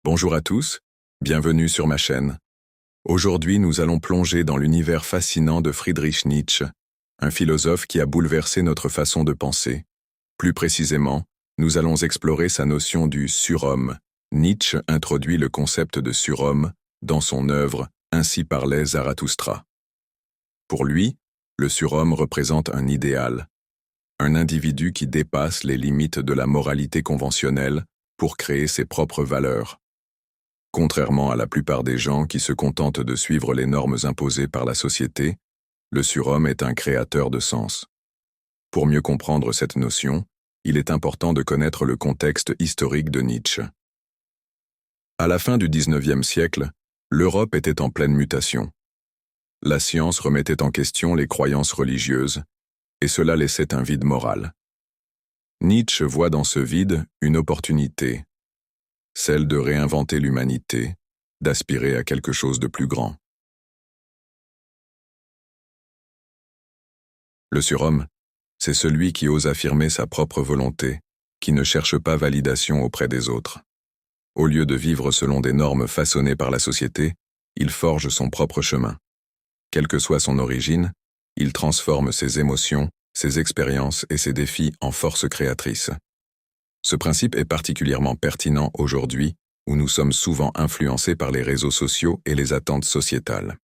Bonjour à tous, bienvenue sur ma chaîne. Aujourd'hui, nous allons plonger dans l'univers fascinant de Friedrich Nietzsche, un philosophe qui a bouleversé notre façon de penser. Plus précisément, nous allons explorer sa notion du surhomme. Nietzsche introduit le concept de surhomme dans son œuvre « Ainsi parlait Zarathustra ». Pour lui, le surhomme représente un idéal, un individu qui dépasse les limites de la moralité conventionnelle pour créer ses propres valeurs. Contrairement à la plupart des gens qui se contentent de suivre les normes imposées par la société, le surhomme est un créateur de sens. Pour mieux comprendre cette notion, il est important de connaître le contexte historique de Nietzsche. À la fin du XIXe siècle, l'Europe était en pleine mutation. La science remettait en question les croyances religieuses, et cela laissait un vide moral. Nietzsche voit dans ce vide une opportunité, celle de réinventer l'humanité, d'aspirer à quelque chose de plus grand. Le surhomme, c'est celui qui ose affirmer sa propre volonté, qui ne cherche pas validation auprès des autres. Au lieu de vivre selon des normes façonnées par la société, il forge son propre chemin. Quelle que soit son origine, il transforme ses émotions, ses expériences et ses défis en force créatrice. Ce principe est particulièrement pertinent aujourd'hui, où nous sommes souvent influencés par les réseaux sociaux et les attentes sociétales.